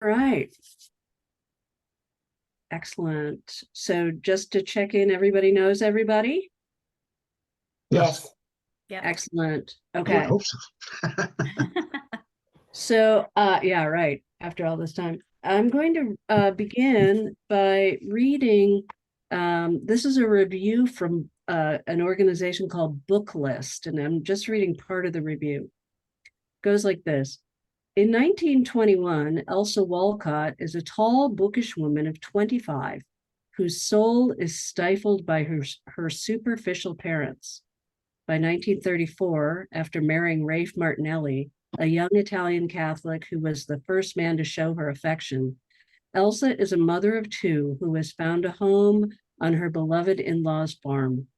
Right. Excellent. So just to check in, everybody knows everybody? Yes. Yeah. Excellent. I would Okay. hope so. So, yeah, right. After all this time, I'm going to begin by reading. This is a review from an organization called Book List, and I'm just reading part of the review. It goes like this. In 1921, Elsa Walcott is a tall, bookish woman of 25 whose soul is stifled by her superficial parents. By 1934, after marrying Rafe Martinelli, a young Italian Catholic who was the first man to show her affection, Elsa is a mother of two who has found a home on her beloved in-laws' farm.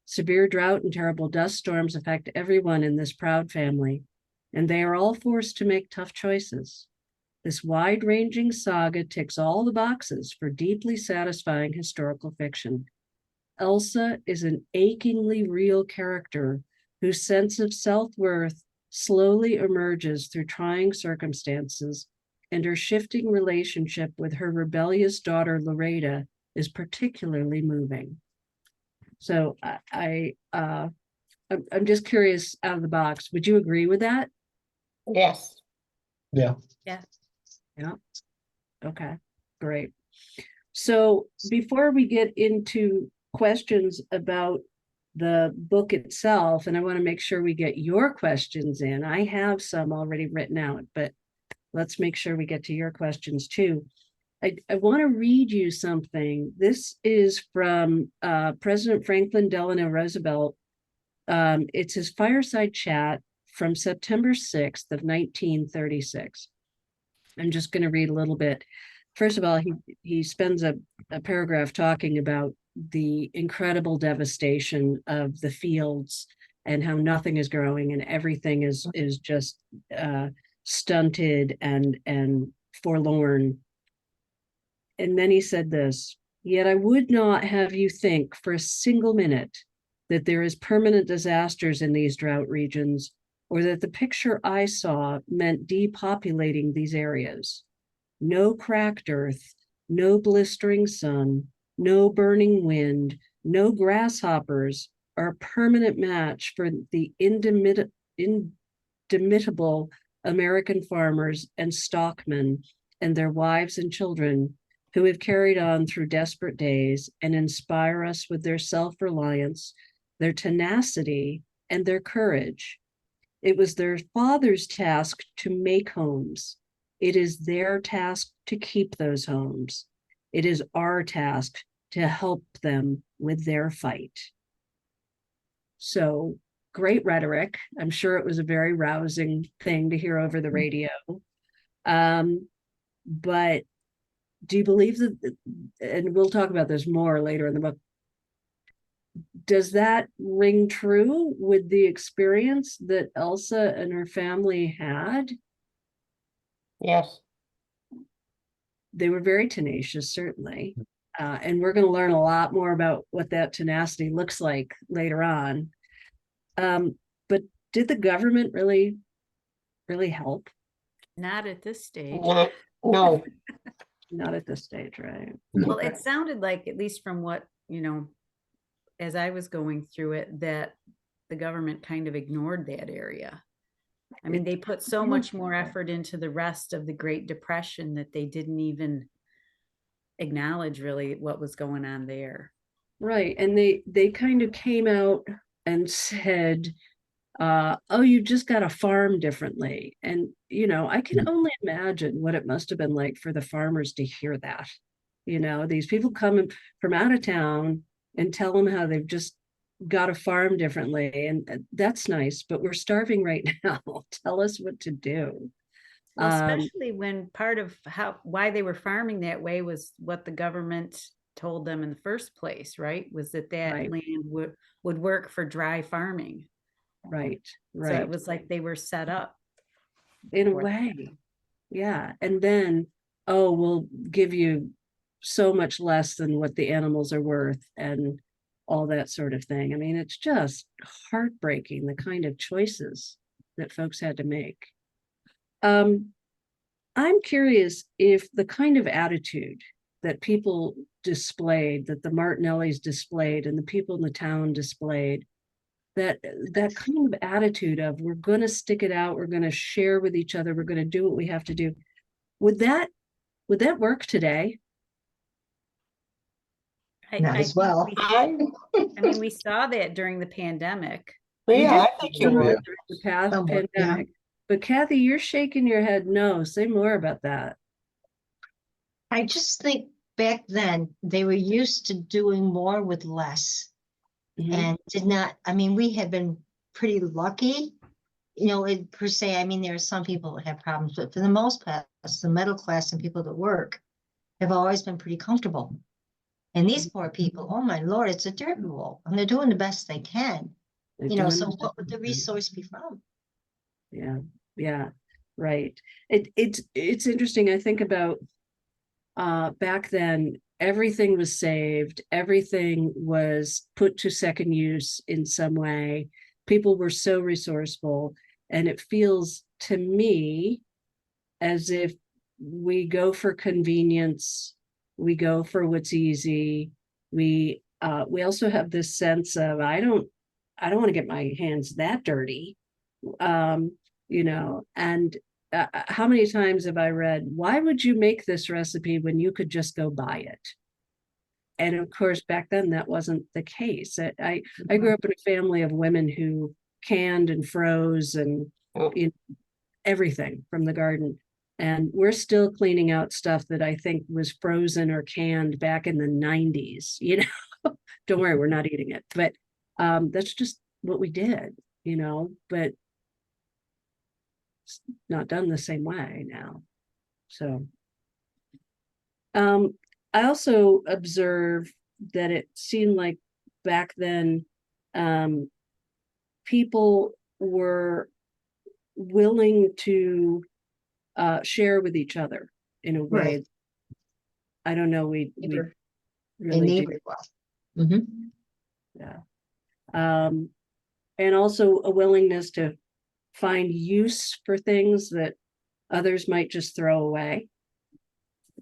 Severe drought and terrible dust storms affect everyone in this proud family, and they are all forced to make tough choices. This wide-ranging saga ticks all the boxes for deeply satisfying historical fiction. Elsa is an achingly real character whose sense of self-worth slowly emerges through trying circumstances, and her shifting relationship with her rebellious daughter Loretta is particularly moving. So I'm just curious out of the box. Would you agree with that? Yes. Yeah. Yeah. Yeah. Okay, great. So before we get into questions about the book itself, and I want to make sure we get your questions in. I have some already written out, but let's make sure we get to your questions too. I want to read you something. This is from President Franklin Delano Roosevelt. It's his fireside chat from September 6th of 1936. I'm just going to read a little bit. First of all, he spends a paragraph talking about the incredible devastation of the fields and how nothing is growing and everything is just stunted and forlorn. And then he said this, yet I would not have you think for a single minute that there is permanent disasters in these drought regions, or that the picture I saw meant depopulating these areas. No cracked earth, no blistering sun, no burning wind, no grasshoppers are a permanent match for the indomitable American farmers and stockmen and their wives and children who have carried on through desperate days and inspire us with their self-reliance, their tenacity, and their courage. It was their father's task to make homes. It is their task to keep those homes. It is our task to help them with their fight. So great rhetoric. I'm sure it was a very rousing thing to hear over the radio. But do you believe that, and we'll talk about this more later in the book, does that ring true with the experience that Elsa and her family had? Yes. They were very tenacious, certainly. And we're going to learn a lot more about what that tenacity looks like later on. But did the government really help? Not at this stage. No. Not at this stage, right? Well, it sounded like, at least from what, as I was going through it, that the government kind of ignored that area. I mean, they put so much more effort into the rest of the Great Depression that they didn't even acknowledge really what was going on there. Right. And they kind of came out and said, oh, you just got to farm differently. And, I can only imagine what it must have been like for the farmers to hear that. These people come from out of town and tell them how they've just got to farm differently. And that's nice, but we're starving right now. Tell us what to do. Well, especially when part of why they were farming that way was what the government told them in the first place, right? Was that right. land would work for dry farming. Right. So it was like they were set up. In a way. Yeah. And then, oh, we'll give you so much less than what the animals are worth and all that sort of thing. I mean, it's just heartbreaking, the kind of choices that folks had to make. I'm curious if the kind of attitude that people displayed, that the Martinellis displayed and the people in the town displayed, that kind of attitude of we're going to stick it out, we're going to share with each other, we're going to do what we have to do. Would that work today? Not I as think well. I, I mean, we saw that during the pandemic. yeah, I think you Oh, yeah. would. The past Somewhat, yeah. pandemic. But Kathy, you're shaking your head no. Say more about that. I just think back then they were used to doing more with less Mhm. and did not, I mean, we have been pretty lucky, per se. I mean, there are some people that have problems, but for the most part, the middle class and people that work have always been pretty comfortable. And these poor people, oh my Lord, it's a dirt roll, and they're doing the best they can. They're doing So the what would best the they can. resource be from? Yeah, right. It's interesting. I think about back then, everything was saved, everything was put to second use in some way. People were so resourceful, and it feels to me as if we go for convenience, we go for what's easy. We also have this sense of I don't want to get my hands that dirty. um and how many times have I read, why would you make this recipe when you could just go buy it? And of course, back then that wasn't the case. I grew up in a family of women who canned and froze and Oh. Everything from the garden. And we're still cleaning out stuff that I think was frozen or canned back in the 90s. Don't worry, we're not eating it. But that's just what we did, but it's not done the same way now. So I also observe that it seemed like back then people were willing to share with each other in a way. Right. I don't know, we Neighbor. really They did. neighbor well. Mhm. Yeah. And also a willingness to find use for things that others might just throw away,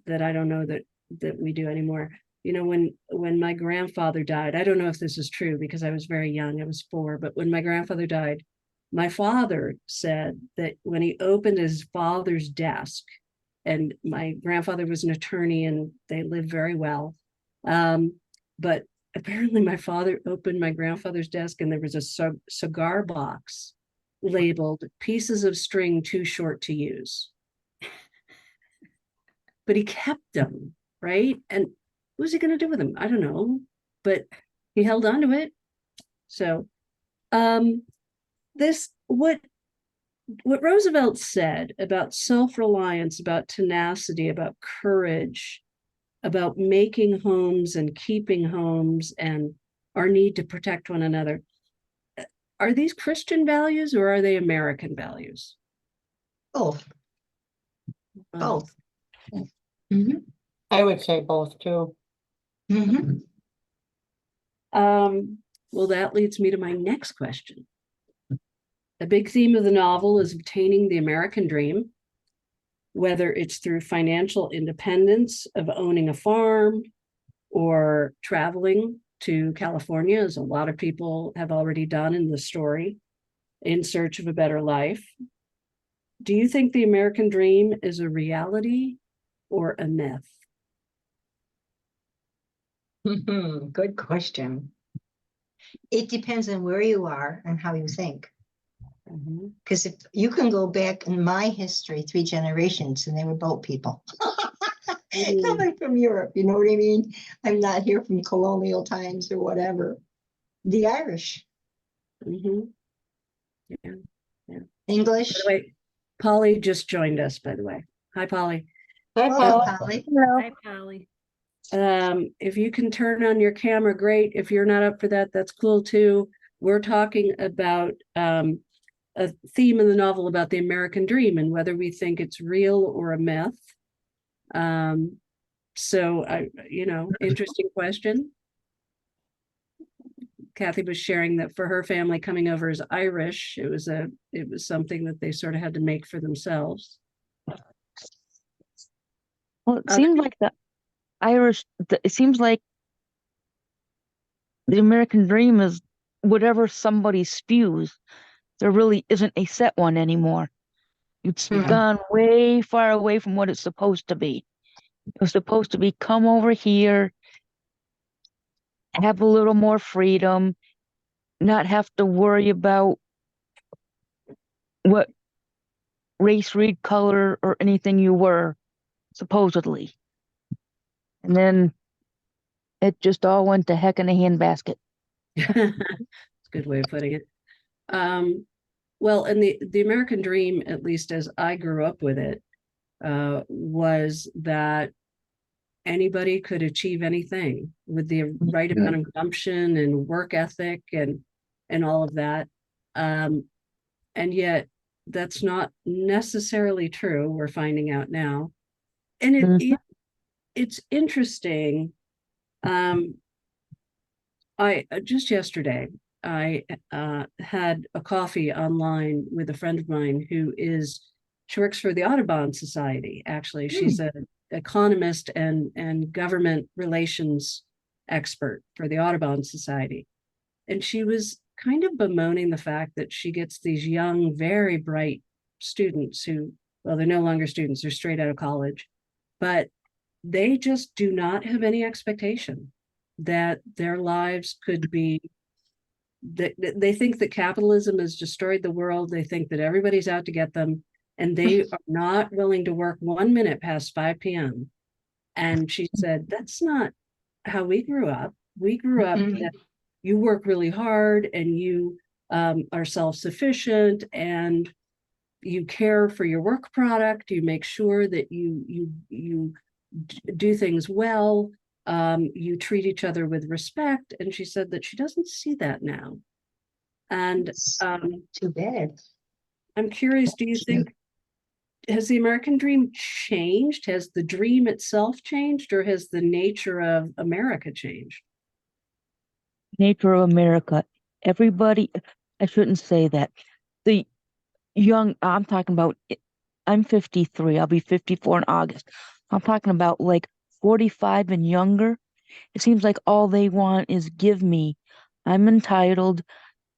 that I don't know that we do anymore. When my grandfather died, I don't know if this is true because I was very young, I was 4, but when my grandfather died, my father said that when he opened his father's desk, and my grandfather was an attorney and they lived very well, but apparently my father opened my grandfather's desk and there was a cigar box labeled "pieces of string too short to use." But he kept them, right? And what was he going to do with them? I don't know, but he held on to it. So this what Roosevelt said about self-reliance, about tenacity, about courage, about making homes and keeping homes, and our need to protect one another, are these Christian values or are they American values? Both. Both. Mhm. I would say both too. Mhm. Well, that leads me to my next question. A big theme of the novel is obtaining the American dream, whether it's through financial independence of owning a farm or traveling to California, as a lot of people have already done in the story, in search of a better life. Do you think the American dream is a reality or a myth? Good question. It depends on where you are and how you think. Mhm. Because if you can go back in my history 3 generations and they were boat people. Coming from Europe, you know what I mean? I'm not here from colonial times or whatever. The Irish, Mhm. Yeah. English. By the way, Polly just joined us, by the way. Hi, Polly. Hi, Hello, Paul. Polly. Hi, Polly. If you can turn on your camera, great. If you're not up for that, that's cool too. We're talking about a theme in the novel about the American dream and whether we think it's real or a myth. So interesting question. Kathy was sharing that for her family, coming over as Irish, it was something that they sort of had to make for themselves. Well, it Other- seems like it seems like the American dream is whatever somebody spews. There really isn't a set one anymore. It's Mhm. gone way far away from what it's supposed to be. It was supposed to be come over here, have a little more freedom, not have to worry about what race, creed, color, or anything you were, supposedly. And then it just all went to heck in a handbasket. It's a good way of putting it. Well, and the American dream, at least as I grew up with it, was that anybody could achieve anything with the right amount of gumption and work ethic and all of that. And yet that's not necessarily true. We're finding out now. And it's interesting. I just yesterday I had a coffee online with a friend of mine she works for the Audubon Society. Actually, she's an economist and government relations expert for the Audubon Society, and she was kind of bemoaning the fact that she gets these young, very bright students who, well, they're no longer students; they're straight out of college, but they just do not have any expectation that their lives could be they think that capitalism has destroyed the world. They think that everybody's out to get them, and they are not willing to work 1 minute past 5 p.m. And she said, that's not how we grew up. We grew up that you work really hard and you are self-sufficient and you care for your work product. You make sure that you do things well. You treat each other with respect. And she said that she doesn't see that now. And Too bad. I'm curious, do you think, has the American dream changed? Has the dream itself changed, or has the nature of America changed? Nature of America. Everybody, I shouldn't say that. The I'm talking about, I'm 53. I'll be 54 in August. I'm talking about like 45 and younger. It seems like all they want is give me. I'm entitled.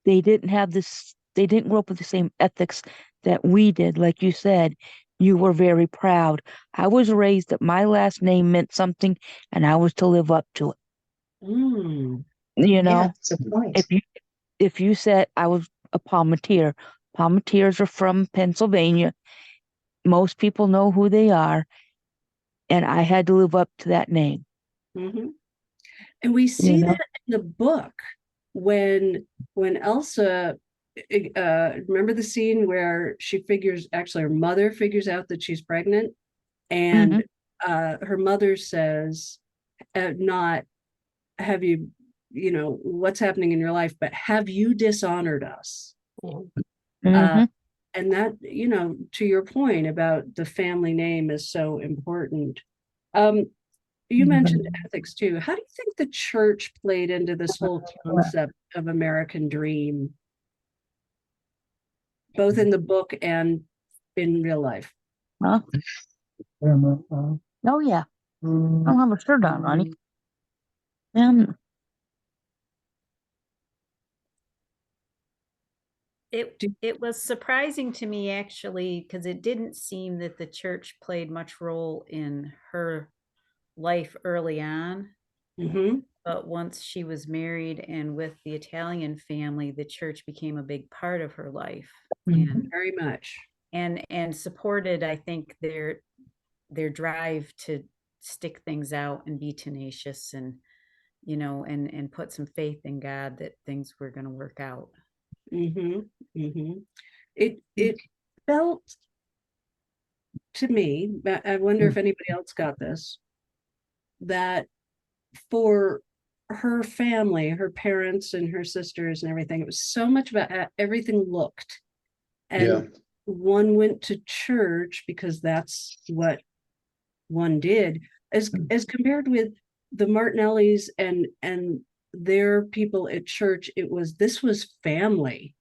They didn't grow up with the same ethics that we did. Like you said, you were very proud. I was raised that my last name meant something and I was to live up to it. Mm, You know, Yeah, that's a point. if you said I was a Palmatier, Palmatiers are from Pennsylvania. Most people know who they are, and I had to live up to that name. mhm. And we You see know, that in the book when Elsa remember the scene where actually her mother figures out that she's pregnant, and her mother says, not have you, what's happening in your life, but have you dishonored us? hmm And that, to your point about the family name is so important. You mentioned ethics too. How do you think the church played into this whole concept of American dream, both in the book and in real life? Huh? Oh yeah, I don't have a shirt on, Ronnie. Um, It was surprising to me actually, because it didn't seem that the church played much role in her life early on. Mm-hmm. But once she was married and with the Italian family, the church became a big part of her life and Very much. and supported, I think, their drive to stick things out and be tenacious and and put some faith in God that things were going to work out. Mm-hmm. Mm-hmm. It felt to me, I wonder if anybody else got this, that for her family, her parents and her sisters and everything, it was so much about how everything looked. And one went to church because that's what one did, as compared with the Martinellis and their people at church. This was family.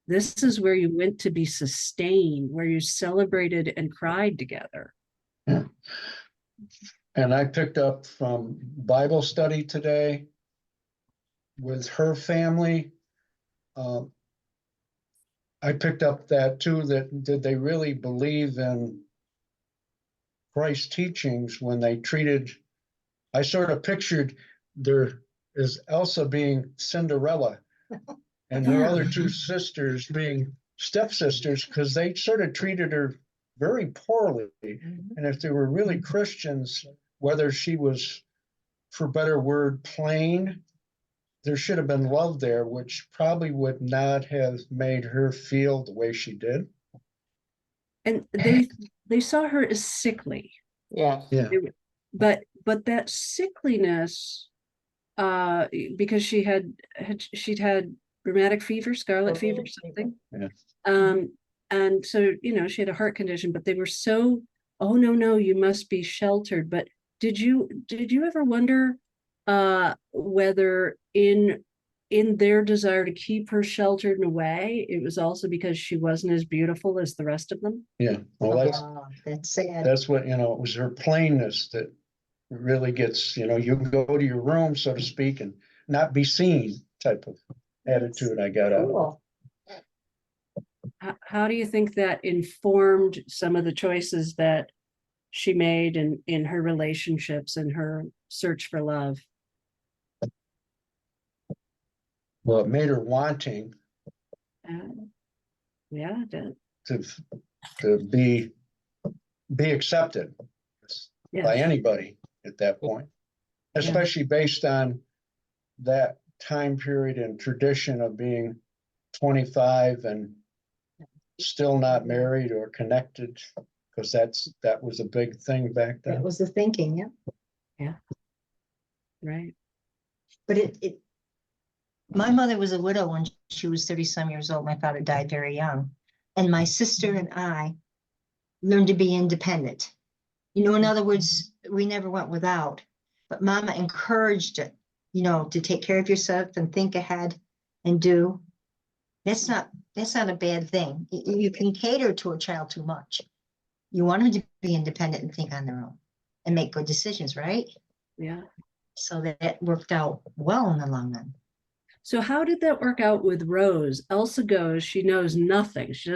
This is where you went to be sustained, where you celebrated and cried together. Yeah. And I picked up from Bible study today with her family. Um, I picked up that too, that did they really believe in Christ's teachings when they treated, I sort of pictured there is Elsa being Cinderella and her Yeah. other two sisters being stepsisters because they sort of treated her very poorly. And if they were really Christians, whether she was, for better word, plain, there should have been love there, which probably would not have made her feel the way she did. And they saw her as sickly. Yeah. Yeah. But that sickliness, because she'd had rheumatic fever, scarlet fever, something. Yeah. And so, she had a heart condition, but they were so, oh no, you must be sheltered. But did you ever wonder whether in their desire to keep her sheltered in a way, it was also because she wasn't as beautiful as the rest of them? Yeah. Well, That's sad. that's what, it was her plainness that really gets, you go to your room, so to speak, and not be seen type of attitude I got out of it. Cool. How do you think that informed some of the choices that she made in her relationships and her search for love? Well, it made her wanting Yeah, it did. to be accepted by Yes. anybody at that point, especially based on that time period and tradition of being 25 and still not married or connected, because that was a big thing back That then. was the thinking, yeah. Right. But my mother was a widow when she was 30-some years old. My father died very young. And my sister and I learned to be independent. In other words, we never went without. But Mama encouraged it, to take care of yourself and think ahead and do. That's not a bad thing. You can cater to a child too much. You want them to be independent and think on their own and make good decisions, right? Yeah. So that worked out well in the long run. So how did that work out with Rose? Elsa goes, she knows nothing. She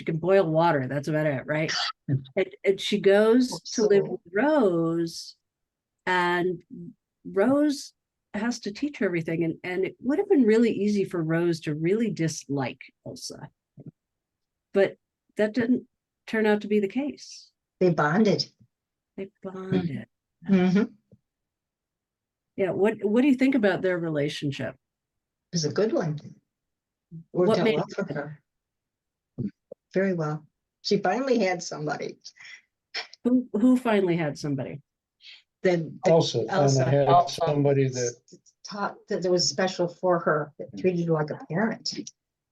can boil water. That's about it, right? And she goes to live with Rose, and Rose has to teach her everything. And it would have been really easy for Rose to really dislike Elsa. But that didn't turn out to be the case. They bonded. They bonded. Mm-hmm. It Yeah. What do you think about their relationship? was a good one. Worked What out made well for her. Very well. She finally had somebody. who finally had somebody? The Also, Elsa. I had Elsa. somebody that taught that was special for her, that treated her like a parent,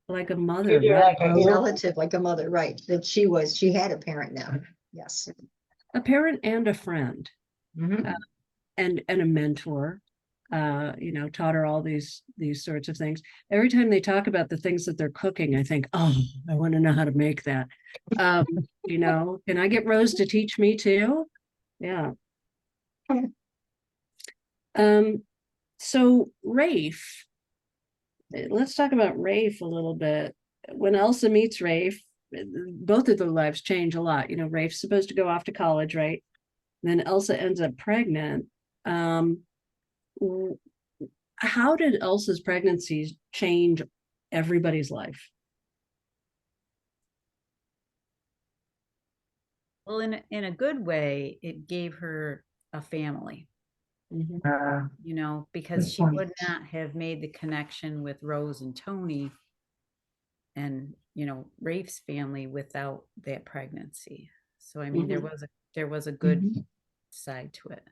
Like a mother, Treated her right? like a a relative, like a mother, right? That she had a parent now. Yes. A parent and a friend. Mhm. And a mentor, taught her all these sorts of things. Every time they talk about the things that they're cooking, I think, oh, I want to know how to make that. Can I get Rose to teach me too? Yeah. So Rafe, let's talk about Rafe a little bit. When Elsa meets Rafe, both of their lives change a lot. Rafe's supposed to go off to college, right? And then Elsa ends up pregnant. How did Elsa's pregnancies change everybody's life? Well, in a good way, it gave her a family, because Good she point. would not have made the connection with Rose and Tony and, Rafe's family without that pregnancy. So, I mean, there was a good side to it.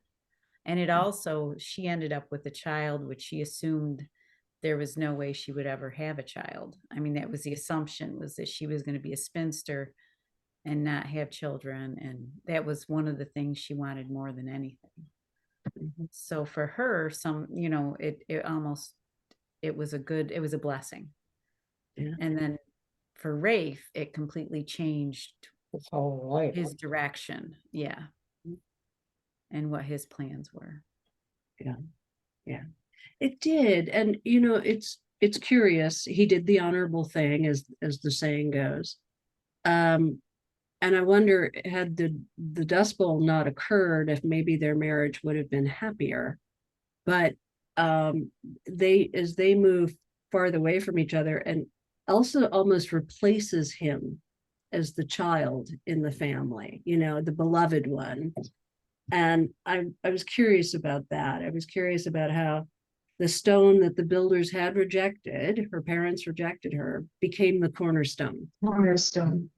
And it also, she ended up with a child, which she assumed there was no way she would ever have a child. I mean, that was the assumption, was that she was going to be a spinster and not have children. And that was one of the things she wanted more than anything. So for her, it was a blessing. Yeah. And then for Rafe, it completely changed whole life. his direction. Yeah. and what his plans were. It did. And you know, it's curious. He did the honorable thing, as the saying goes. And I wonder, had the Dust Bowl not occurred, if maybe their marriage would have been happier. But they, as they move farther away from each other, and Elsa almost replaces him as the child in the family, you know, the beloved one. And I was curious about that. I was curious about how the stone that the builders had rejected, her parents rejected her, became the cornerstone. Cornerstone.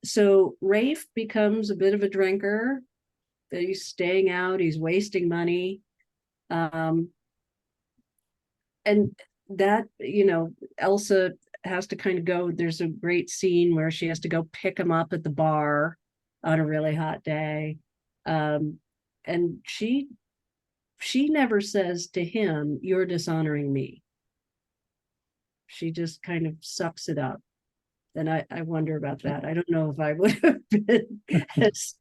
So Rafe becomes a bit of a drinker. He's staying out, he's wasting money. And that, you know, Elsa has to kind of go, there's a great scene where she has to go pick him up at the bar on a really hot day. And she never says to him, "You're dishonoring me." She just kind of sucks it up. And I wonder about that. I don't know if I would have been as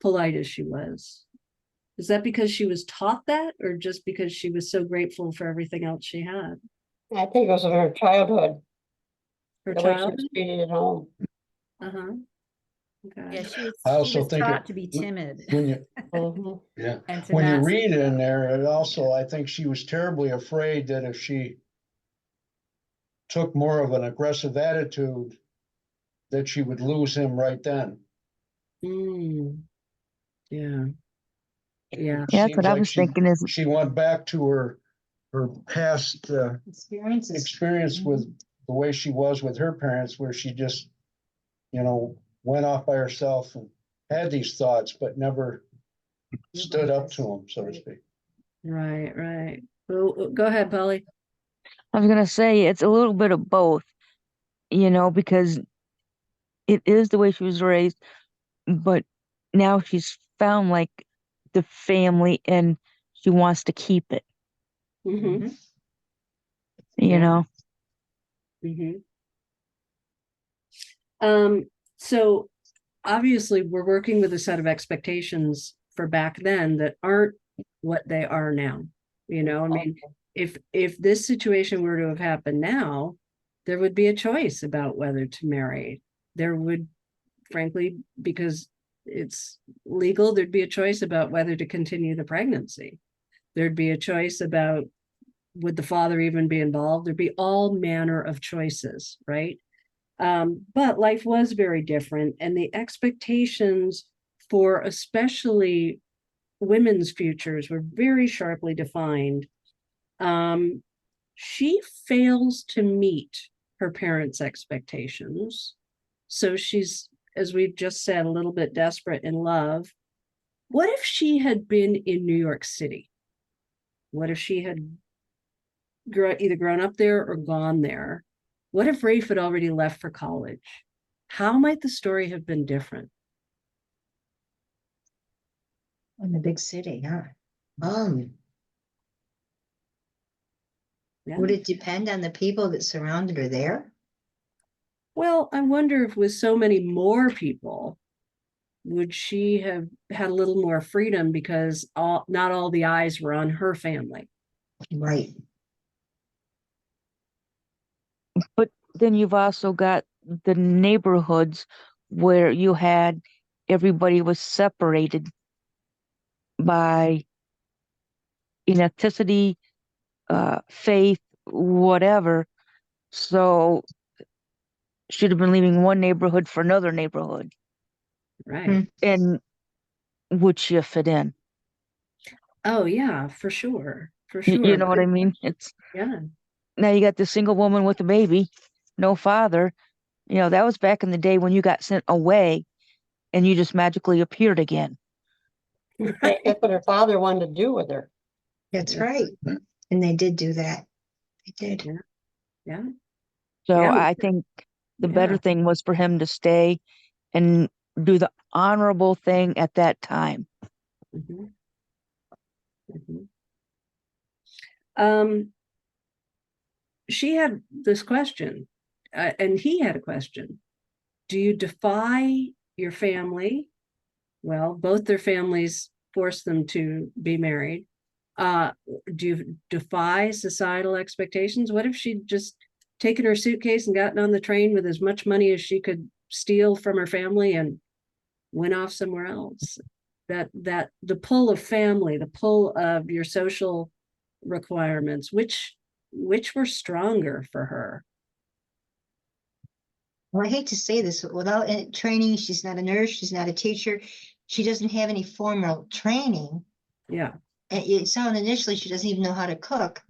polite as she was. Is that because she was taught that, or just because she was so grateful for everything else she had? I think it was in her childhood, Her the way she child? was treated at home. Uh-huh. Okay. Yeah, she I was also think taught it- to be timid When you, Mhm. yeah, and to when you not read speak in up. there, it also, I think she was terribly afraid that if she took more of an aggressive attitude, that she would lose him right then. Mm, yeah. Yeah. Yeah, that's Seems what I like was thinking is, she went back to her past Experiences. experience with the way she was with her parents, where she just, you know, went off by herself and had these thoughts, but never stood up to them, so to speak. Right. Well, go ahead, Polly. I was gonna say it's a little bit of both, you know, because it is the way she was raised, but now she's found like the family and she wants to keep it, Mm-hmm. you Yeah. know. Mm-hmm. So obviously we're working with a set of expectations for back then that aren't what they are now. You know, I mean, if this situation were to have happened now, there would be a choice about whether to marry. There would, frankly, because it's legal, there'd be a choice about whether to continue the pregnancy. There'd be a choice about, would the father even be involved? There'd be all manner of choices, right? But life was very different, and the expectations for especially women's futures were very sharply defined. She fails to meet her parents' expectations. So she's, as we've just said, a little bit desperate in love. What if she had been in New York City? What if she had either grown up there or gone there? What if Rafe had already left for college? How might the story have been different? In the big city, huh? Yeah. Would it depend on the people that surrounded her there? Well, I wonder if with so many more people, would she have had a little more freedom because not all the eyes were on her family? Right. But then you've also got the neighborhoods where you had everybody was separated by ethnicity, faith, whatever. So should have been leaving one neighborhood for another neighborhood. Right. And would she have fit in? Oh, yeah, for sure. For You sure. know what I mean? It's Yeah. now you got the single woman with a baby, no father. You know, that was back in the day when you got sent away and you just magically appeared again. That's what her father wanted to do with her. That's right. And they did do that. They did. Yeah. Yeah. So Yeah. I think the Yeah. better thing was for him to stay and do the honorable thing at that time. Mhm. Mhm. She had this question, and he had a question. do you defy your family? Well, both their families forced them to be married. Do you defy societal expectations? What if she'd just taken her suitcase and gotten on the train with as much money as she could steal from her family and went off somewhere else? That the pull of family, the pull of your social requirements, which were stronger for her? Well, I hate to say this, but without any training, she's not a nurse, she's not a teacher. She doesn't have any formal training. Yeah. And it sounded initially she doesn't even know how to cook.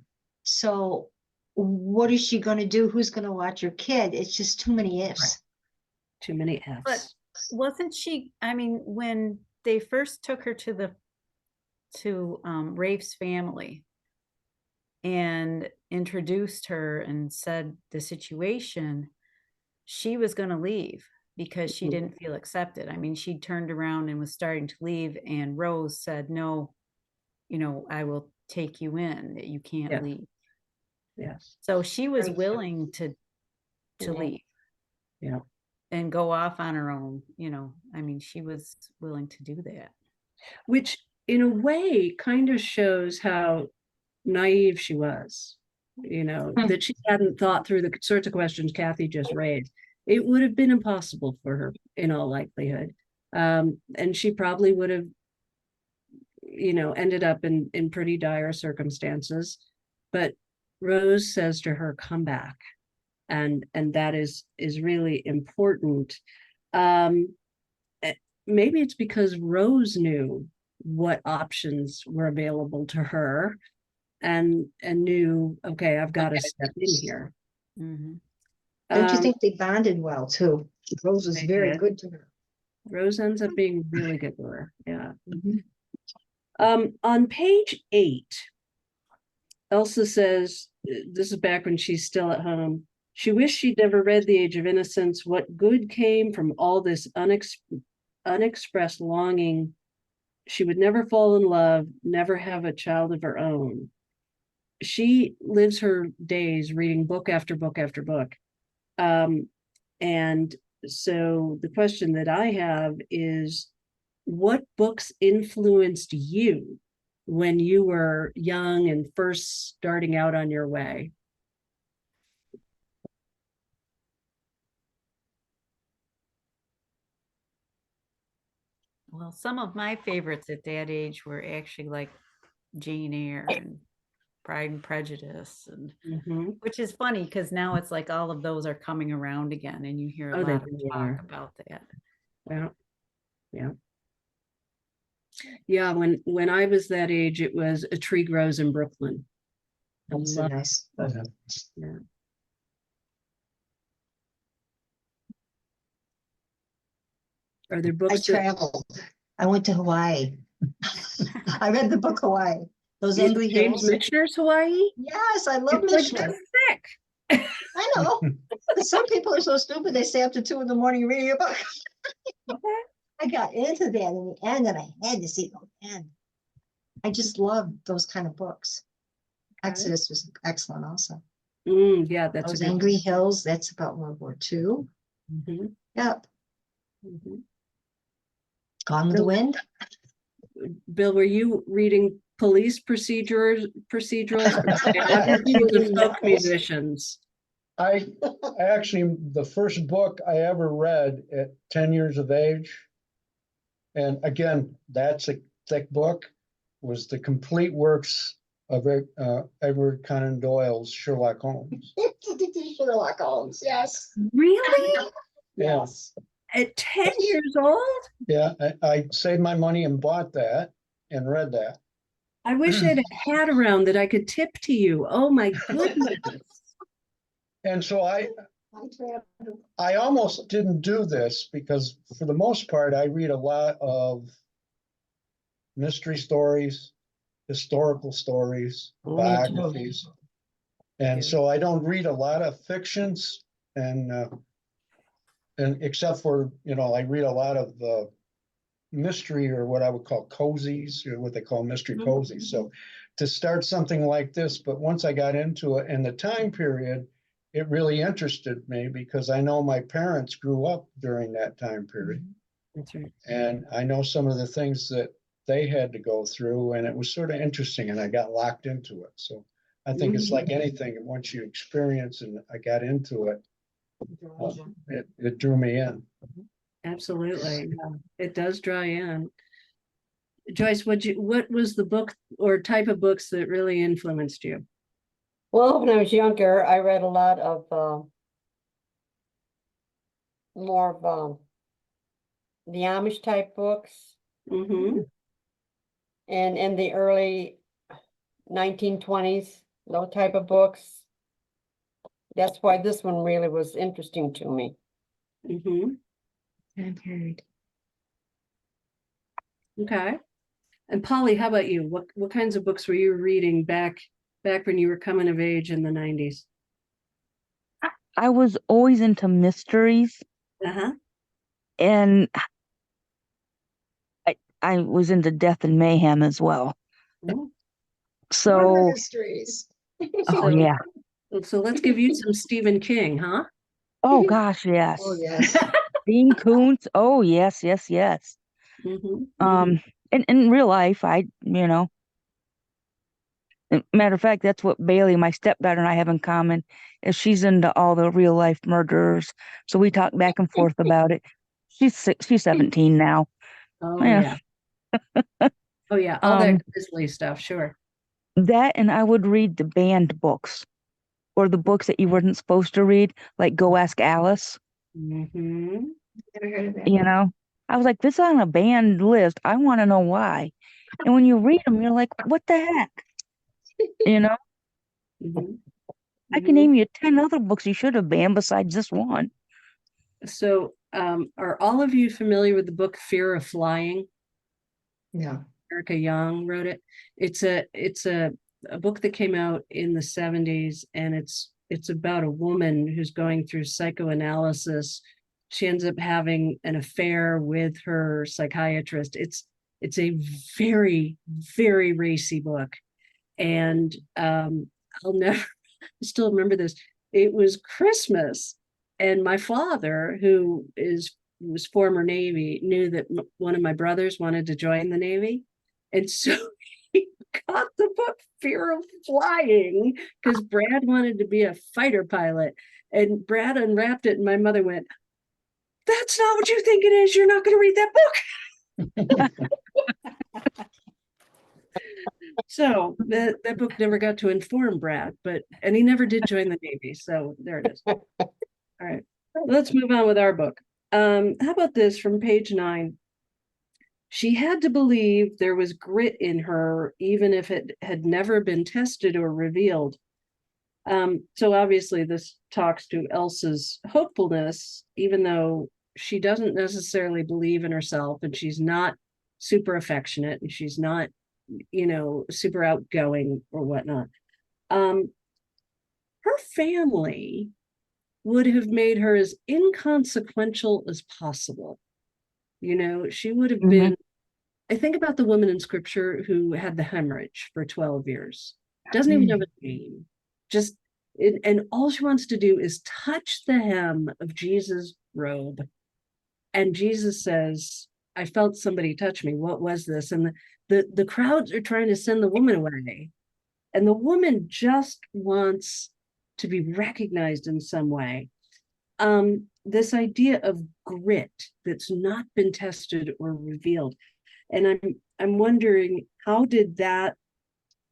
So what is she going to do? Who's going to watch her kid? It's just too many ifs. Too many F's. But wasn't she, I mean, when they first took her to Rafe's family and introduced her and said the situation, she was going to leave because she didn't feel accepted. I mean, she turned around and was starting to leave, and Rose said, no, I will take you in, you can't leave. Yes. So she was Right. willing to leave. Yeah. And go off on her own, I mean, she was willing to do that. Which in a way kind of shows how naive she was, that she hadn't thought through the sorts of questions Kathy just raised. It would have been impossible for her in all likelihood. And she probably would have, ended up in pretty dire circumstances. But Rose says to her, come back. And that is really important. Maybe it's because Rose knew what options were available to her and knew, okay, I've got to step in here. Mhm. Don't you think they bonded well too? Rose was they very did. good to her. Rose ends up being really good to her. Yeah. Mhm. On page 8, Elsa says, this is back when she's still at home, she wished she'd never read The Age of Innocence. What good came from all this unexpressed longing? She would never fall in love, never have a child of her own. She lives her days reading book after book after book. And so the question that I have is, what books influenced you when you were young and first starting out on your way? Well, some of my favorites at that age were actually like Jane Eyre and Pride and Prejudice, and which is funny because now it's like all of those are coming around again, and you hear a Oh, they lot of really talk are. about that. Yeah. When I was that age, it was A Tree Grows in Brooklyn. I That's so love nice. that. Yeah. Are there I books that traveled. I went to Hawaii. I read the book Hawaii. Those James angry hills. Michener's Hawaii? Yes, I love It's like Michigan. that's sick. I know. But some people are so stupid, they stay up to 2 a.m. reading a book. I got into that in the end, and I had to see the end. I just love those kind of books. Exodus was excellent also. Yeah, that's Those a good Angry Hills, that's about World War II. one. Yep. Mhm. Gone with the Wind. Bill, were you reading police procedurals or Reading folk novels. musicians? I actually, the first book I ever read at 10 years of age, and again, that's a thick book, was the complete works of Edward Conan Doyle's Sherlock Holmes. Sherlock Holmes, yes. Really? Yes. At 10 years old? Yeah, I saved my money and bought that and read that. I wish I had a hat around that I could tip to you. Oh my goodness. And so I almost didn't do this because for the most part, I read a lot of mystery stories, historical stories, Me too. biographies. And Yeah. so I don't read a lot of fictions and except for, I read a lot of mystery or what I would call cozies, or what they call mystery cozies. So to start something like this, but once I got into it and the time period, it really interested me because I know my parents grew up during that time period. That's right. And I know some of the things that they had to go through, and it was sort of interesting, and I got locked into it. So I think it's like anything, and once you experience and I got into it, it drew me in. Absolutely. Yeah, it does draw you in. Joyce, what was the book or type of books that really influenced you? Well, when I was younger, I read a lot of more of the Amish type books. Mm-hmm. And in the early 1920s, those type of books. That's why this one really was interesting to me. Mm-hmm. I've heard. Okay. And Polly, how about you? What kinds of books were you reading back when you were coming of age in the 90s? I was always into mysteries, Uh-huh. and I was into death and mayhem as well. Oh, So, Mysteries. oh So- yeah. so let's give you some Stephen King, huh? Oh gosh, yes. Oh, yes. Dean Koontz. Oh yes, yes, yes. Mm-hmm. In real life, matter of fact, that's what Bailey, my stepdaughter, and I have in common, is she's into all the real life murderers. So we talk back and forth about it. She's 17 now. Oh Yeah. yeah. Oh yeah. All that Um, grisly stuff, sure. that and I would read the banned books or the books that you weren't supposed to read, like Go Ask Alice. Mm-hmm. Never heard of that. You know, I was like, this is on a banned list. I want to know why. And when you read them, you're like, what the heck? You know, Mm-hmm. I can name you 10 other books you should have banned besides this one. So, are all of you familiar with the book Fear of Flying? No. Erica Young wrote it. It's a book that came out in the 70s, and it's about a woman who's going through psychoanalysis. She ends up having an affair with her psychiatrist. It's a very, very racy book. And I'll never I still remember this. It was Christmas, and my father, was former Navy, knew that one of my brothers wanted to join the Navy, and so he got the book Fear of Flying because Brad wanted to be a fighter pilot, and Brad unwrapped it, and my mother went, "That's not what you think it is. You're not going to read that book." So that book never got to inform Brad, and he never did join the Navy. So there it is. All right, let's move on with our book. How about this from page 9? She had to believe there was grit in her, even if it had never been tested or revealed. So obviously this talks to Elsa's hopefulness, even though she doesn't necessarily believe in herself, and she's not super affectionate, and she's not super outgoing or whatnot. Her family would have made her as inconsequential as possible. She would have been, I think about the woman in scripture who had the hemorrhage for 12 years, doesn't even have a name, just, and all she wants to do is touch the hem of Jesus' robe. And Jesus says, I felt somebody touch me. What was this? And the crowds are trying to send the woman away. And the woman just wants to be recognized in some way. This idea of grit that's not been tested or revealed. And I'm wondering, how did that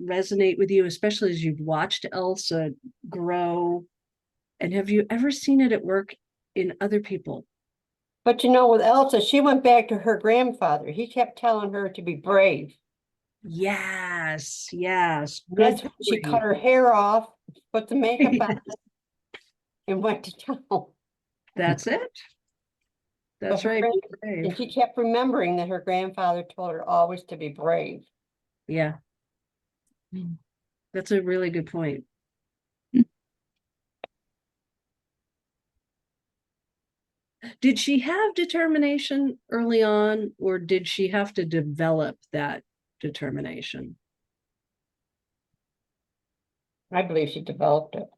resonate with you, especially as you've watched Elsa grow? And have you ever seen it at work in other people? But with Elsa, she went back to her grandfather. He kept telling her to be brave. Yes. That's when she cut her hair off, put the makeup on, and went to town. That's it. That's But right. And she kept remembering that her grandfather told her always to be brave. Yeah. That's a really good point. Did she have determination early on, or did she have to develop that determination? I believe she developed it.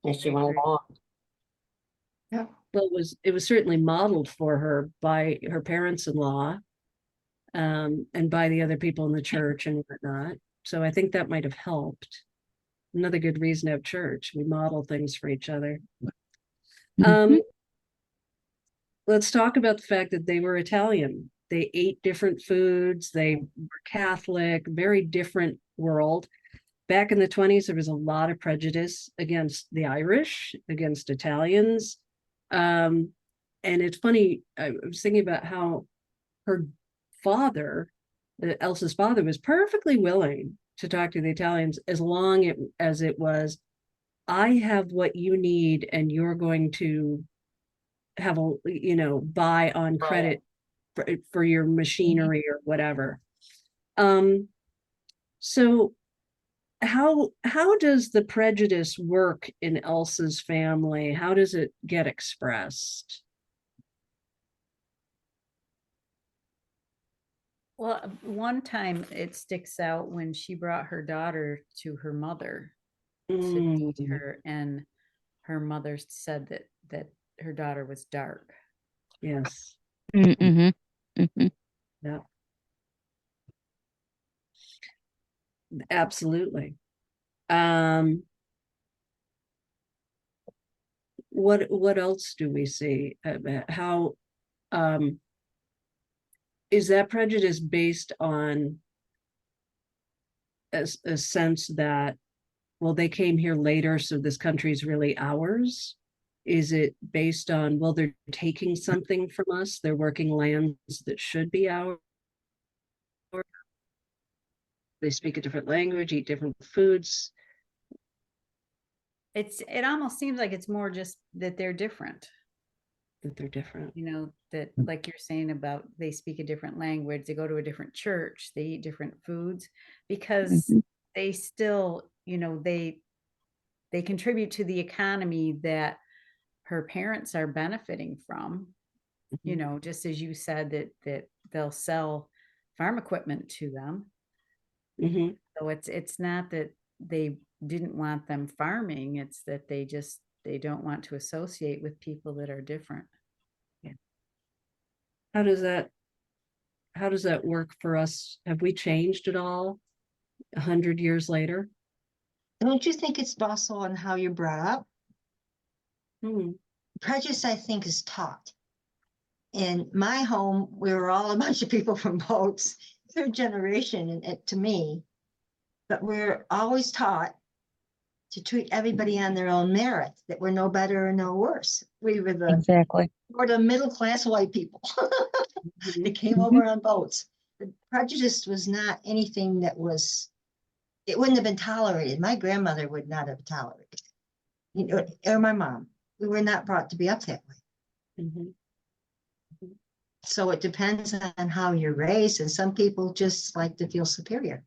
as she I went agree. along. Yeah. Well, it was certainly modeled for her by her parents-in-law, and by the other people in the church and whatnot. So I think that might have helped. Another good reason to have church. We model things for each other. Mhm. Let's talk about the fact that they were Italian. They ate different foods. They were Catholic, very different world. Back in the 20s, there was a lot of prejudice against the Irish, against Italians. And it's funny, I was thinking about how her father, Elsa's father, was perfectly willing to talk to the Italians as long as it was, I have what you need, and you're going to have a, buy on credit for your machinery or whatever. So how does the prejudice work in Elsa's family? How does it get expressed? Well, one time it sticks out when she brought her daughter to her mother to meet Mm, her, and her mother said that her daughter was dark. yes, Mhm. Mhm. yeah, absolutely. Um, what else do we see? How is that prejudice based on a sense that, well, they came here later, so this country is really ours? Is it based on, well, they're taking something from us, they're working lands that should be ours? They speak a different language, eat different foods. It almost seems like it's more just that they're different. That they're different. That like you're saying about they speak a different language, they go to a different church, they eat different foods, because Mhm. they still, they contribute to the economy that her parents are benefiting from. Just as you said that they'll sell farm equipment to them. Mm-hmm. So it's not that they didn't want them farming, it's that they don't want to associate with people that are different. Yeah. How does that work for us? Have we changed at all 100 years later? Don't you think it's also on how you're brought up? Hmm. Prejudice, I think, is taught. In my home, we were all a bunch of people from boats, third generation, and to me, but we're always taught to treat everybody on their own merit, that we're no better or no worse. We were Exactly. the middle class white people Mhm. that came Mhm. over on boats. The prejudice was not anything that was, it wouldn't have been tolerated. My grandmother would not have tolerated, or my mom. We were not brought to be up that way. Mhm. So it depends on how you're raised, and some people just like to feel superior.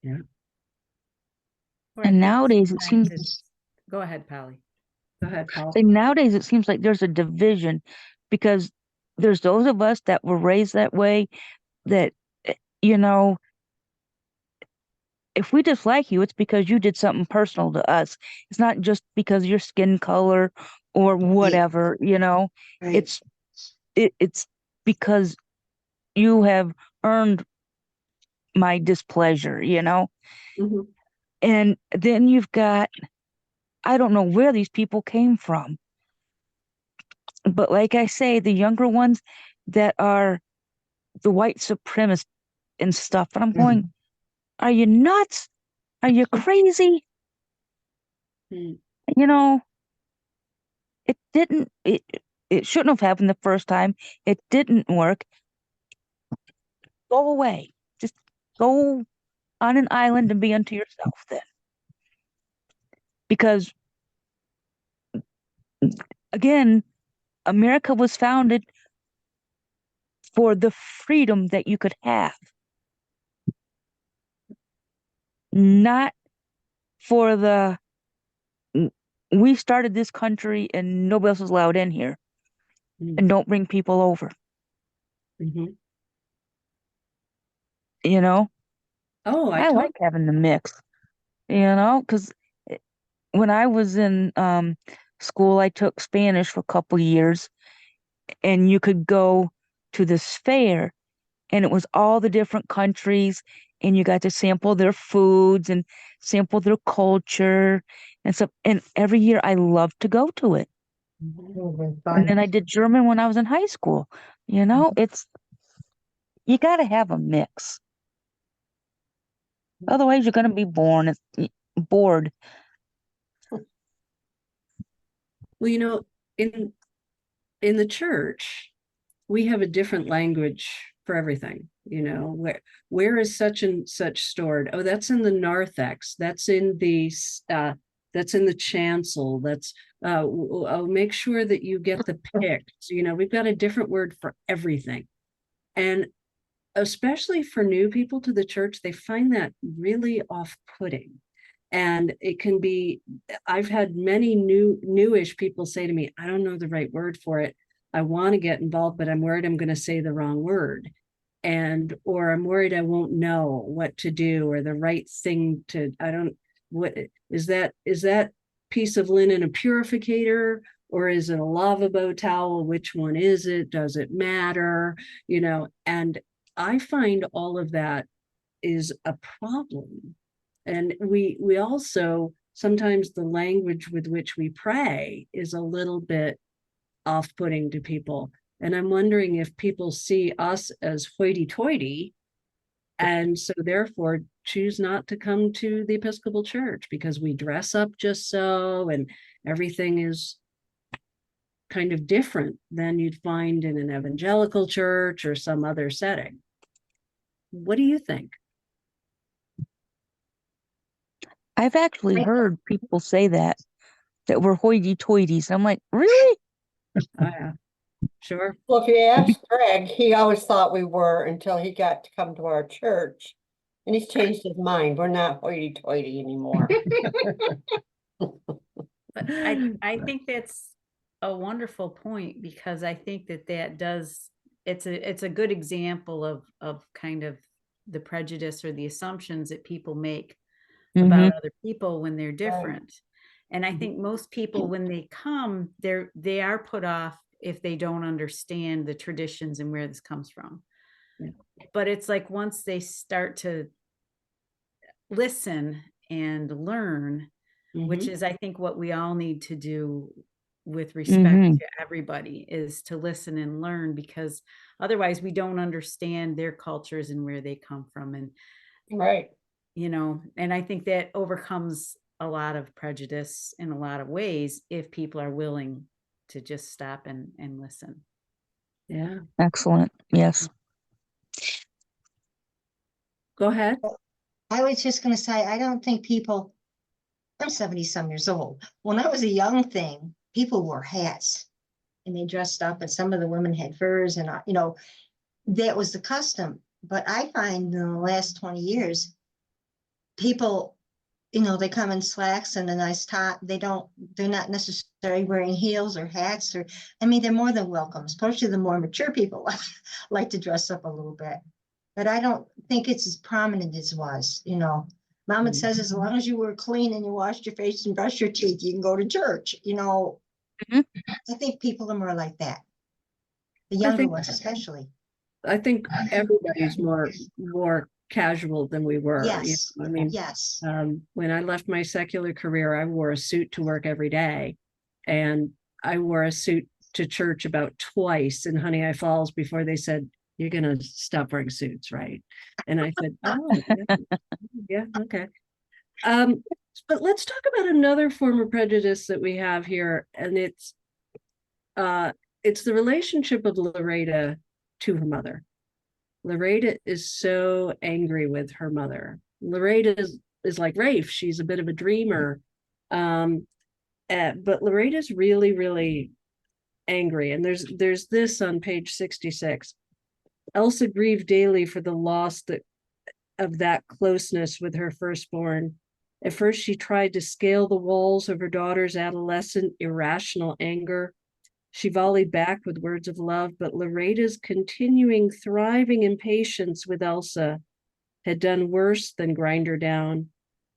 Yeah. Or I And think nowadays it sometimes seems go ahead, Polly. Go ahead, Paul. and nowadays it seems like there's a division because there's those of us that were raised that way that you know, if we dislike you, it's because you did something personal to us. It's not just because of your skin color or whatever. Right. It's because you have earned my displeasure. Mhm. And then you've got, I don't know where these people came from. But like I say, the younger ones that are the white supremacists and stuff, and I'm going, are you nuts? Are you crazy? Mm. You know, it didn't, it shouldn't have happened the first time. It didn't work. Go away. Just go on an island and be unto yourself then. Because again, America was founded for the freedom that you could have, not for the we started this country and nobody else is allowed in here, Mm. and don't bring people over, Mhm. you know? Oh, I I like totally. having the mix, because when I was in school, I took Spanish for a couple years, and you could go to this fair, and it was all the different countries, and you got to sample their foods and sample their culture and stuff. And every year I loved to go to it. And then I did German when I was in high school. You know, you got to have a mix. Otherwise, you're going to be bored. Well, you know, in the church, we have a different language for everything. You know, where is such and such stored? Oh, that's in the narthex. That's in the chancel. That's oh, make sure that you get the picts. You know, we've got a different word for everything. And especially for new people to the church, they find that really off-putting. And it can be, I've had many newish people say to me, I don't know the right word for it. I want to get involved, but I'm worried I'm going to say the wrong word. Or I'm worried I won't know what to do or the right thing to, what is that piece of linen a purificator, or is it a lavabo towel? Which one is it? Does it matter? You know, and I find all of that is a problem. And we also, sometimes the language with which we pray is a little bit off-putting to people. And I'm wondering if people see us as hoity-toity, and so therefore choose not to come to the Episcopal Church because we dress up just so, and everything is kind of different than you'd find in an evangelical church or some other setting. What do you think? I've actually heard people say that we're hoity-toities. I'm like, really? Oh, yeah, sure. Well, if you ask Greg, he always thought we were until he got to come to our church. And he's changed his mind. We're not hoity-toity anymore. But I think that's a wonderful point, because I think that does, it's a good example of kind of the prejudice or the assumptions that people make about other people when they're different. And I think most people, when they come, they are put off if they don't understand the traditions and where this comes from. Yeah. But it's like once they start to listen and learn, which is, I think, what we all need to do with respect to everybody, is to listen and learn, because otherwise we don't understand their cultures and where they come from. And Right. you know, and I think that overcomes a lot of prejudice in a lot of ways if people are willing to just stop and listen. Yeah, Excellent. Yes. go ahead. I was just going to say, I don't think people, I'm 70 some years old. When I was a young thing, people wore hats and they dressed up, and some of the women had furs, and, you know, that was the custom. But I find in the last 20 years, people, you know, they come in slacks and a nice top. They're not necessarily wearing heels or hats, or, I mean, they're more than welcome, especially the more mature people like to dress up a little bit. But I don't think it's as prominent as it was, you know. Mom, it says as long as you were clean and you washed your face and brushed your teeth, you can go to church. You know, I think people are more like that. The younger ones, especially. I think everybody's more casual than we were. Yes. You know, I mean, yes. When I left my secular career, I wore a suit to work every day, and I wore a suit to church about twice in Honey I Falls before they said, "You're gonna stop wearing suits, right?" And I said, "Oh, yeah, okay." But let's talk about another form of prejudice that we have here, and it's the relationship of Loretta to her mother. Loretta is so angry with her mother. Loretta is like Rafe. She's a bit of a dreamer. But Loretta's really, really angry. And there's this on page 66. Elsa grieved daily for the loss of that closeness with her firstborn. At first, she tried to scale the walls of her daughter's adolescent, irrational anger. She volleyed back with words of love, but Loretta's continuing, thriving impatience with Elsa had done worse than grind her down.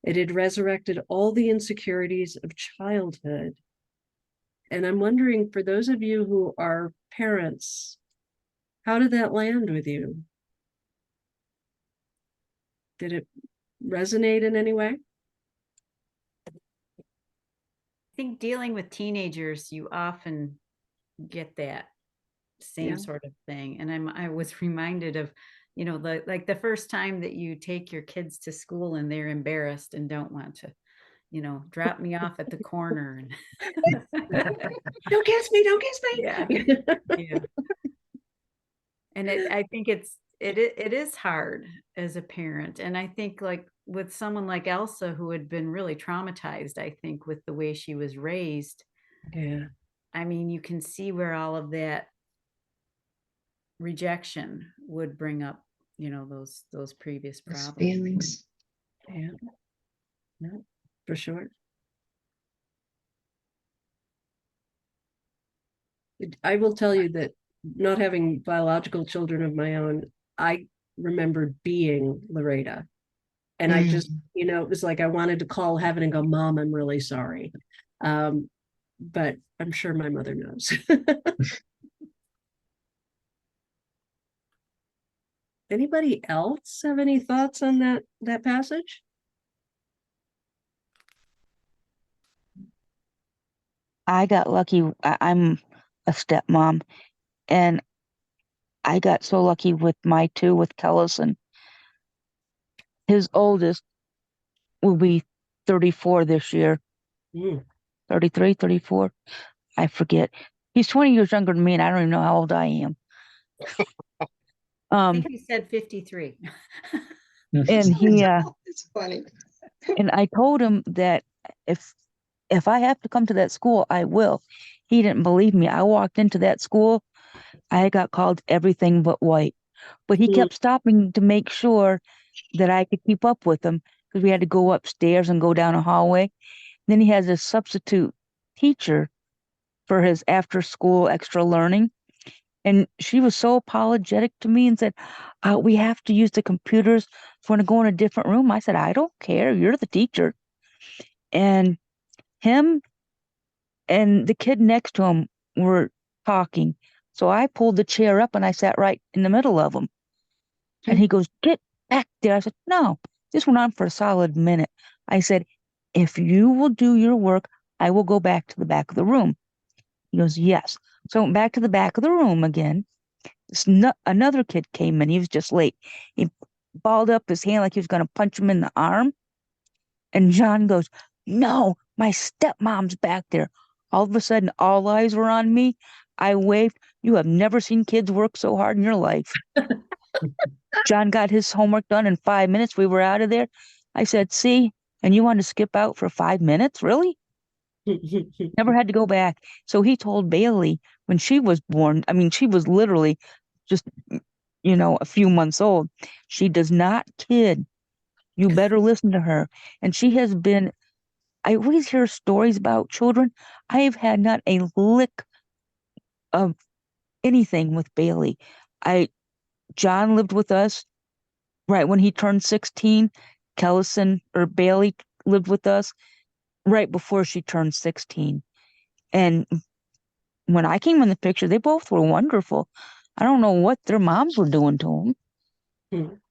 It had resurrected all the insecurities of childhood. And I'm wondering, for those of you who are parents, how did that land with you? Did it resonate in any way? I think dealing with teenagers, you often get that same Yeah. sort of thing. And I was reminded of, you know, the first time that you take your kids to school and they're embarrassed and don't want to, you know, drop me off at the corner and Don't kiss me, don't kiss me. Yeah. yeah. And I think it is hard as a parent. And I think like with someone like Elsa, who had been really traumatized, I think, with the way she was raised, Yeah. I mean, you can see where all of that rejection would bring up, you know, those previous Those problems. feelings. Yeah. No, for sure. I will tell you that, not having biological children of my own, I remember being Loretta. And I just, you know, it was like I wanted to call heaven and go, Mom, I'm really sorry. But I'm sure my mother knows. Anybody else have any thoughts on that passage? I got lucky. I'm a stepmom, and I got so lucky with my two, with Kellison. His oldest will be 34 this year. Mm. 33, 34. I forget. He's 20 years younger than me, and I don't even know how old I am. I think he said 53. And he It's funny. and I told him that if I have to come to that school, I will. He didn't believe me. I walked into that school, I got called everything but white. But he kept stopping to make sure that I could keep up with him, because we had to go upstairs and go down a hallway. Then he has a substitute teacher for his after school extra learning. And she was so apologetic to me and said, we have to use the computers. If we want to go in a different room. I said, I don't care. You're the teacher. And him and the kid next to him were talking. So I pulled the chair up and I sat right in the middle of them. And he goes, get back there. I said, no, this went on for a solid minute. I said, if you will do your work, I will go back to the back of the room. He goes, yes. So I went back to the back of the room again. Another kid came in. He was just late. He balled up his hand like he was going to punch him in the arm. And John goes, no, my stepmom's back there. All of a sudden, all eyes were on me. I waved. You have never seen kids work so hard in your life. John got his homework done in 5 minutes. We were out of there. I said, see, and you want to skip out for 5 minutes? Really? Never had to go back. So he told Bailey when she was born, I mean, she was literally just, you know, a few months old. She does not kid. You better listen to her. And she has been, I always hear stories about children. I have had not a lick of anything with Bailey. John lived with us right when he turned 16. Bailey lived with us right before she turned 16. And when I came in the picture, they both were wonderful. I don't know what their moms were doing to them.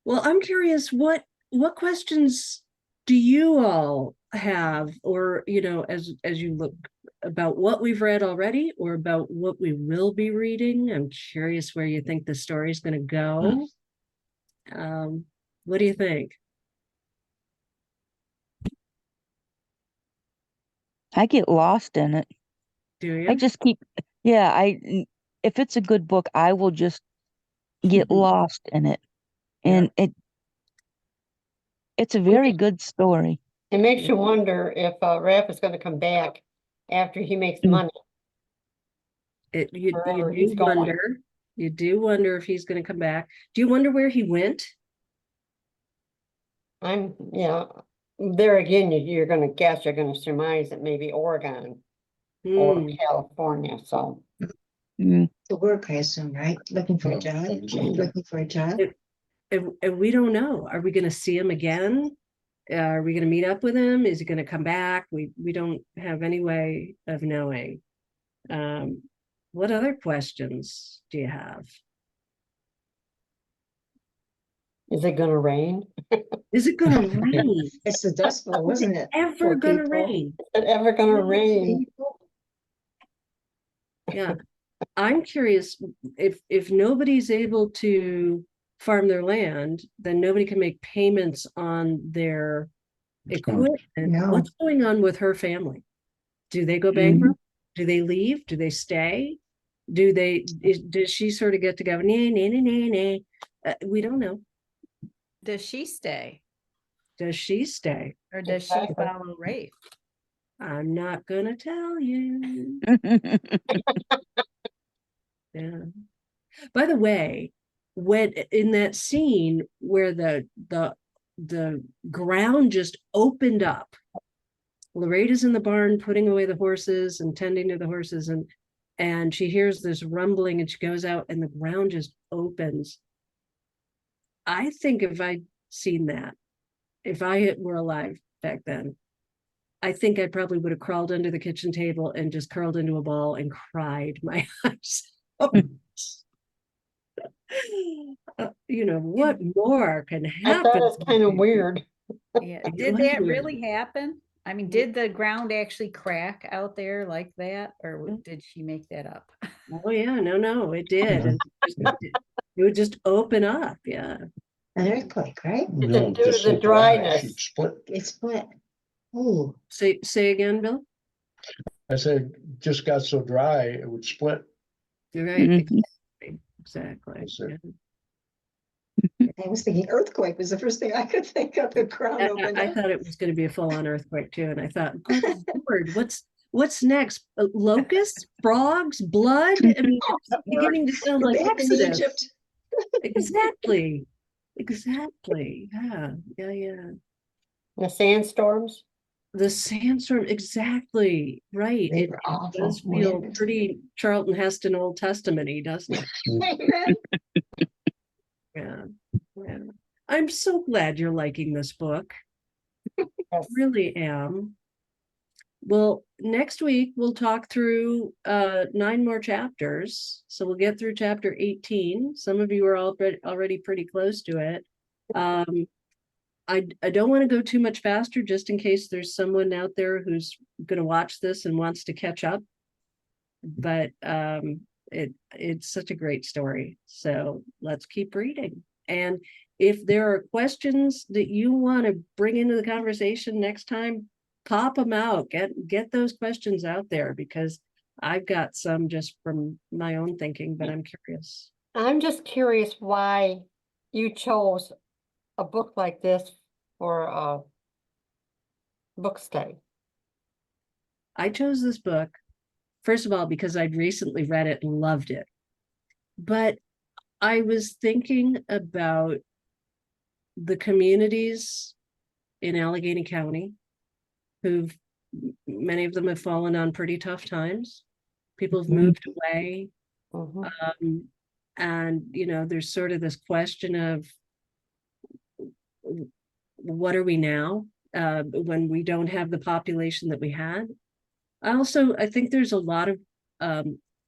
Well, I'm curious, what questions do you all have, or, you know, as you look about what we've read already or about what we will be reading? I'm curious where you think the story's going to go. What do you think? I get lost in it. Do you? I just keep, yeah, if it's a good book, I will just get lost in it. And it's a very good story. It makes you wonder if Raph is gonna come back after he makes money. You Wherever he's do going. wonder. You do wonder if he's going to come back. Do you wonder where he went? Yeah, there again, you're gonna guess, you're gonna surmise that maybe Oregon or California, so. Mm. To work, I assume, right? Looking for a job. Looking for a job. and we don't know. Are we going to see him again? Are we going to meet up with him? Is he going to come back? We don't have any way of knowing. What other questions do you have? Is it gonna rain? Is it going to rain? It's the Dust Bowl, Is isn't it it? ever Poor going to people. rain? Is it ever gonna rain? Yeah. I'm curious if nobody's able to farm their land, then nobody can make payments on their equipment. No. What's going on with her family? Do they go bankrupt? Do they leave? Do they stay? Does she sort of get to go, nah, nah, nah, nah, nah? We don't know. Does she stay Does she stay? or does she Exactly. follow Rafe? I'm not gonna tell you. Yeah. By the way, when in that scene where the ground just opened up, Loretta's in the barn putting away the horses and tending to the horses, and she hears this rumbling and she goes out and the ground just opens. I think if I'd seen that, if I were alive back then, I think I probably would have crawled under the kitchen table and just curled into a ball and cried my eyes out. What more can I happen? thought it's kind of weird. Yeah, It did was that weird. really happen? I mean, did the ground actually crack out there like that, or did she make that up? Oh yeah, no, it did. And it would just open up. Yeah. An earthquake, right? Is No, it due to just the so dry, dryness? she'd split. It split. Oh, Say again, Bill. I said, just got so dry, it would split. You're right. Mhm. Exactly. That's it. I was thinking earthquake was the first thing I could think of. The ground Yeah. opened I up. thought it was going to be a full-on earthquake too, and I thought, good Lord, what's next? Locusts, frogs, blood? I mean, it's beginning to sound We're like back in Exodus. Egypt. Exactly. Yeah. The sandstorms? The sandstorm, exactly right. They It were awful. does feel Wind. pretty Charlton Heston Old Testament-y, doesn't it? Amen. Yeah. I'm so glad you're liking this book. Yes. Really am. Well, next week we'll talk through 9 more chapters. So we'll get through chapter 18. Some of you are already pretty close to it. I don't want to go too much faster just in case there's someone out there who's going to watch this and wants to catch up. But it's such a great story. So let's keep reading. And if there are questions that you want to bring into the conversation next time, pop them out. Get those questions out there, because I've got some just from my own thinking, but I'm curious. I'm just curious why you chose a book like this for a book study. I chose this book, first of all, because I'd recently read it and loved it. But I was thinking about the communities in Allegheny County many of them have fallen on pretty tough times. People have moved away. Mhm. And, there's sort of this question of what are we now when we don't have the population that we had? I think there's a lot of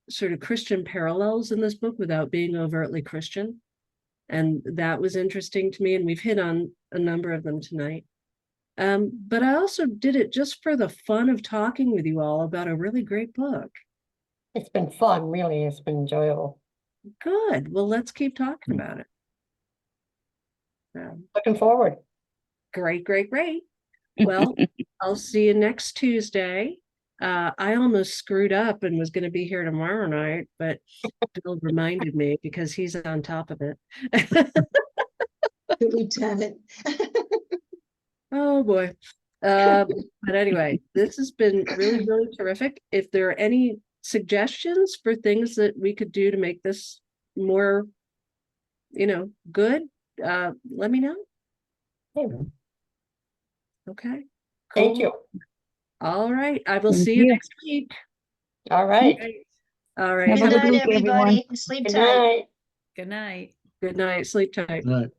sort of Christian parallels in this book without being overtly Christian. And that was interesting to me. And we've hit on a number of them tonight. But I also did it just for the fun of talking with you all about a really great book. It's been fun, really. It's been enjoyable. Good. Well, let's keep talking about it. Looking forward. Great. Well, I'll see you next Tuesday. I almost screwed up and was going to be here tomorrow night, but Bill reminded me because he's on top of it. The lieutenant. Oh boy. But anyway, this has been really, really terrific. If there are any suggestions for things that we could do to make this more, good, let me know. Okay. Thank Cool. you. All right. I will Thank see you you. next week. All right. All right. Have a Good good night, week, everyone. everybody. Sleep Good tight. night. Good night. Good night. Sleep tight. Right.